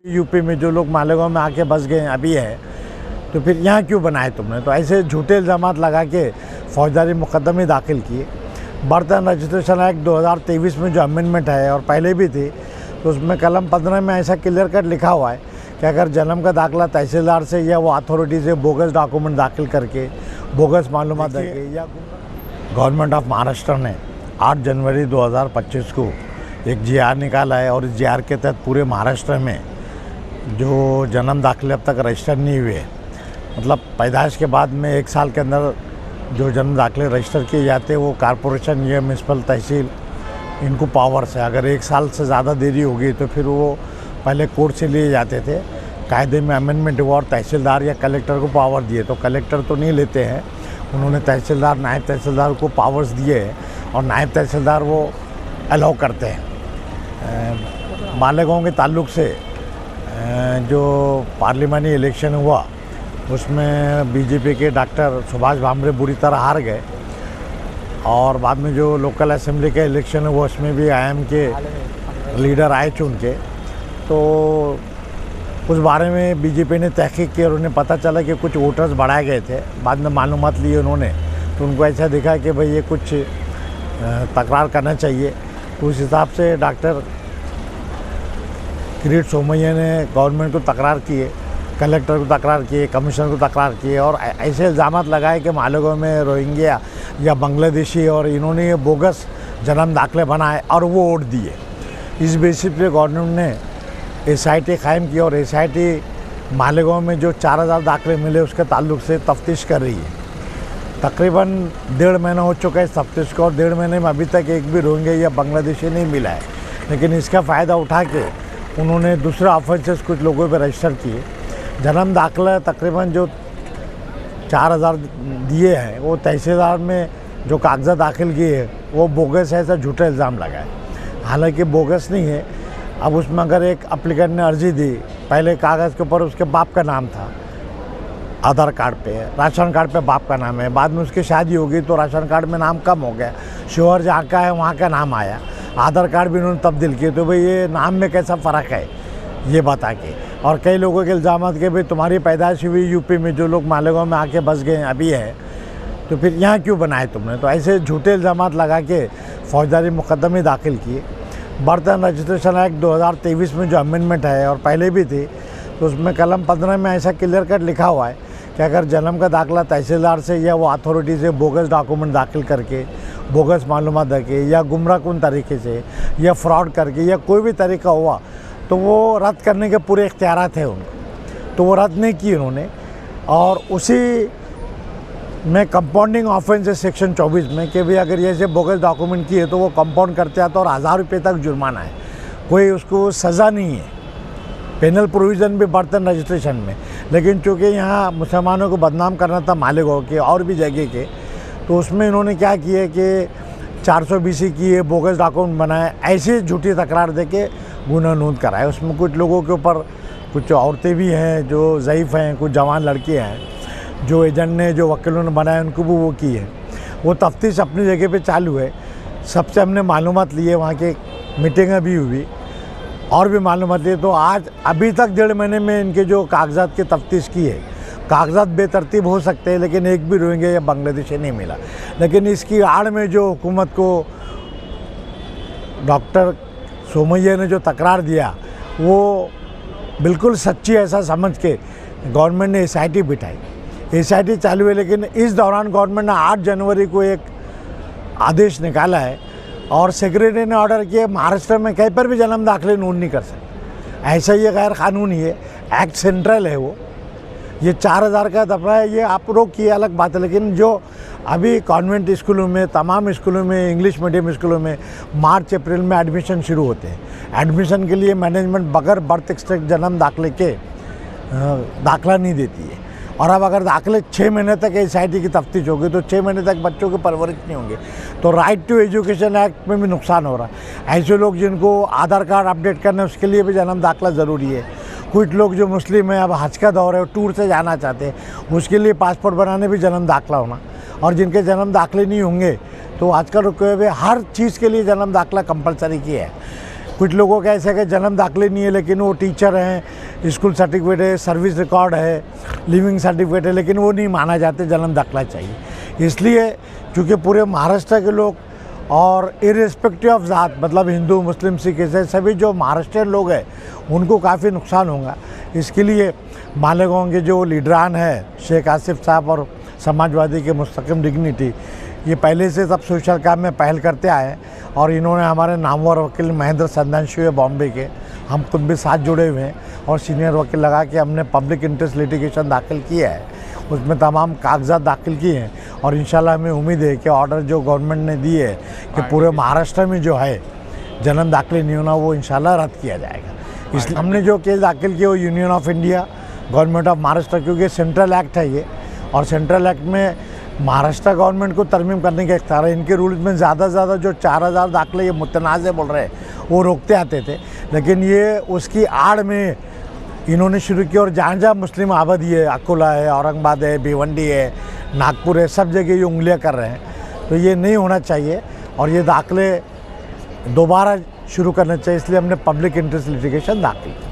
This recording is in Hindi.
यूपी में जो लोग मालेगांव में आके बस गए अभी है, तो फिर यहाँ क्यों बनाए तुमने? तो ऐसे झूठे इल्ज़ामात लगा के फौजदारी मुकदमे दाखिल किए। बर्तन रजिस्ट्रेशन एक्ट 2023 में जो अमेंडमेंट है और पहले भी थी, तो उसमें कलम 15 में ऐसा क्लियर कट लिखा हुआ है कि अगर जन्म का दाखिला तहसीलदार से या वो अथॉरिटी से बोगस डॉक्यूमेंट दाखिल करके, बोगस मालूमात देके या गवर्नमेंट ऑफ महाराष्ट्र ने 8 जनवरी 2025 को एक GR निकाला है और इस GR के तहत पूरे महाराष्ट्र में जो जन्म दाखिले अब तक रजिस्टर नहीं हुए, मतलब पैदाइश के बाद में 1 साल के अंदर जो जन्म दाखिले रजिस्टर किए जाते हैं वो कॉरपोरेशन या म्यूनसिपल तहसील इनको पावर्स है। अगर 1 साल से ज़्यादा देरी होगी तो फिर वो पहले कोर्ट से लिए जाते थे, कायदे में अमेंडमेंट हुआ और तहसीलदार या कलेक्टर को पावर दिए। तो कलेक्टर तो नहीं लेते हैं, उन्होंने तहसीलदार नायब तहसीलदार को पावर्स दिए हैं और नायब तहसीलदार वो अलाउ करते हैं। मालेगांव के ताल्लुक से जो पार्लियामानी इलेक्शन हुआ उसमें बीजेपी के डॉक्टर सुभाष भामरे बुरी तरह हार गए और बाद में जो लोकल असेंबली का इलेक्शन हुआ उसमें भी IM के लीडर आए चुन के। तो उस बारे में बीजेपी ने तहकीक की और उन्हें पता चला कि कुछ वोटर्स बढ़ाए गए थे। बाद में मालूमात ली उन्होंने, तो उनको ऐसा दिखा कि भाई ये कुछ तकरार करना चाहिए। तो उस हिसाब से डॉक्टर किरीट सोमैया ने गवर्नमेंट को तकरार किए, कलेक्टर को तकरार किए, कमिश्नर को तकरार किए और ऐसे इल्ज़ामात लगाए कि मालेगांव में रोहिंग्या या बांग्लादेशी और इन्होंने ये बोगस जन्म दाखिले बनाए और वो वोट दिए। इस बेसिस पे गवर्नमेंट ने SIT कायम की और SIT मालेगांव में जो 4000 दाखिले मिले उसके ताल्लुक से तफ्तीश कर रही है। तकरीबन 1.5 महीना हो चुका है इस तफ्तीश को और 1.5 महीने में अभी तक एक भी रोहिंग्या या बांग्लादेशी नहीं मिला है। लेकिन इसका फ़ायदा उठा के उन्होंने दूसरा ऑफेंसेस कुछ लोगों पर रजिस्टर किए। जन्म दाखिला तकरीबन जो 4000 दिए हैं वो तहसीलदार में जो कागजात दाखिल किए हैं वो बोगस है, ऐसा झूठा इल्ज़ाम लगा है। हालांकि बोगस नहीं है। अब उसमें अगर एक एप्लीकेंट ने अर्जी दी, पहले कागज़ के ऊपर उसके बाप का नाम था, आधार कार्ड पे, राशन कार्ड पे बाप का नाम है, बाद में उसकी शादी होगी तो राशन कार्ड में नाम कम हो गया, शोहर जहाँ का है वहाँ का नाम आया, आधार कार्ड भी उन्होंने तब्दील किए। तो भाई ये नाम में कैसा फ़र्क है ये बता के। और कई लोगों के इल्ज़ाम के भाई तुम्हारी पैदाइश हुई यूपी में, जो लोग मालेगांव में आके बस गए अभी है, तो फिर यहाँ क्यों बनाए तुमने? तो ऐसे झूठे इल्ज़ामात लगा के फौजदारी मुकदमे दाखिल किए। बर्तन रजिस्ट्रेशन एक्ट 2023 में जो अमेंडमेंट है और पहले भी थी, तो उसमें कलम 15 में ऐसा क्लियर कट लिखा हुआ है कि अगर जन्म का दाखिला तहसीलदार से या वो अथॉरिटी से बोगस डॉक्यूमेंट दाखिल करके, बोगस मालूमात देके या गुमराहकुन तरीके से या फ्रॉड करके या कोई भी तरीका हुआ तो वो रद्द करने के पूरे इख्तियारात हैं उनको। तो वो रद्द नहीं किए उन्होंने और उसी में कंपाउंडिंग ऑफेंस है सेक्शन 24 में कि भाई अगर ये से बोगस डॉक्यूमेंट किए तो वो कंपाउंड करते आता और 1000 रुपये तक जुर्माना है, कोई उसको सज़ा नहीं है। पेनल प्रोविज़न भी बर्तन रजिस्ट्रेशन में। लेकिन चूँकि यहाँ मुसलमानों को बदनाम करना था मालेगांव के और भी जगह के, तो उसमें इन्होंने क्या किए कि 420 किए, बोगस डॉक्यूमेंट बनाए, ऐसी झूठी तकरार दे के गुनाह नोंद कराए। उसमें कुछ लोगों के ऊपर, कुछ औरतें भी हैं जो ज़ईफ़ हैं, कुछ जवान लड़के हैं जो एजेंट ने, जो वकीलों ने बनाए उनको भी वो की है। वो तफ्तीश अपनी जगह पे चालू है। सबसे हमने मालूमात ली है, वहाँ की मीटिंगें भी हुई और भी मालूमात ली। तो आज अभी तक 1.5 महीने में इनके जो कागजात की तफ्तीश की है, कागजात बेतरतीब हो सकते हैं लेकिन एक भी रोहिंग्या या बांग्लादेशी नहीं मिला। लेकिन इसकी आड़ में जो हुकूमत को डॉक्टर सोमैया ने जो तकरार दिया वो बिल्कुल सच्ची, ऐसा समझ के गवर्नमेंट ने SIT बिठाई। SIT चालू है, लेकिन इस दौरान गवर्नमेंट ने 8 जनवरी को एक आदेश निकाला है और सेक्रेटरी ने ऑर्डर किया महाराष्ट्र में कहीं पर भी जन्म दाखिले नोंद नहीं कर सकते। ऐसा ये गैर कानूनी है, एक्ट सेंट्रल है वो। ये 4000 का दफा है, ये आप रोक किए अलग बात है। लेकिन जो अभी कॉन्वेंट स्कूलों में, तमाम स्कूलों में, इंग्लिश मीडियम स्कूलों में मार्च अप्रैल में एडमिशन शुरू होते हैं। एडमिशन के लिए मैनेजमेंट बगैर बर्थ एक्सट्रैक्ट जन्म दाखिले के दाखिला नहीं देती है। और अब अगर दाखिले 6 महीने तक SIT की तफ्तीश होगी तो 6 महीने तक बच्चों की परवरिश नहीं होंगे। तो राइट टू एजुकेशन एक्ट में भी नुकसान हो रहा है। ऐसे लोग जिनको आधार कार्ड अपडेट करना है उसके लिए भी जन्म दाखिला ज़रूरी है। कुछ लोग जो मुस्लिम हैं, अब हज का दौर है, टूर से जाना चाहते हैं, उसके लिए पासपोर्ट बनाने भी जन्म दाखिला होना। और जिनके जन्म दाखिले नहीं होंगे तो आजकल रुके हुए हर चीज़ के लिए जन्म दाखिला कंपलसरी किया है। कुछ लोगों का ऐसा है कि जन्म दाखिले नहीं है लेकिन वो टीचर हैं, स्कूल सर्टिफिकेट है, सर्विस रिकॉर्ड है, लिविंग सर्टिफिकेट है, लेकिन वो नहीं माना जाते, जन्म दाखिला चाहिए। इसलिए क्योंकि पूरे महाराष्ट्र के लोग और इर्रेस्पेक्टिव ऑफ ज़ात, मतलब हिंदू, मुस्लिम, सिख, ईसाई, सभी जो महाराष्ट्रियन लोग हैं उनको काफ़ी नुकसान होगा। इसके लिए मालेगांव के जो लीडरान है शेख आसिफ साहब और समाजवादी के मुस्तकिम डिग्निटी, ये पहले से सब सोशल काम में पहल करते आए हैं और इन्होंने हमारे नामवर वकील महेंद्र संधांशु है बॉम्बे के, हम खुद भी साथ जुड़े हुए हैं और सीनियर वकील लगा के हमने पब्लिक इंटरेस्ट लिटिगेशन दाखिल किया है, उसमें तमाम कागजात दाखिल किए हैं और इंशाल्लाह हमें उम्मीद है कि ऑर्डर जो गवर्नमेंट ने दिए है कि पूरे महाराष्ट्र में जो है जन्म दाखिले नहीं होना वो इंशाल्लाह रद्द किया जाएगा। इसलिए हमने जो केस दाखिल किया वो union of India, government of Maharashtra, क्योंकि सेंट्रल एक्ट है ये और सेंट्रल एक्ट में महाराष्ट्र गवर्नमेंट को तरमीम करने का इख्तियार है। इनके रूल्स में ज़्यादा से ज़्यादा जो 4000 दाखिले ये मुतनाज़ बोल रहे हैं वो रोकते आते थे, लेकिन ये उसकी आड़ में इन्होंने शुरू किया और जहाँ जहाँ मुस्लिम आबादी है, अकोला है, औरंगाबाद है, भिवंडी है, नागपुर है, सब जगह ये उंगलियाँ कर रहे हैं। तो ये नहीं होना चाहिए और ये दाखिले दोबारा शुरू करना चाहिए, इसलिए हमने पब्लिक इंटरेस्ट लिटिगेशन दाखिल किया।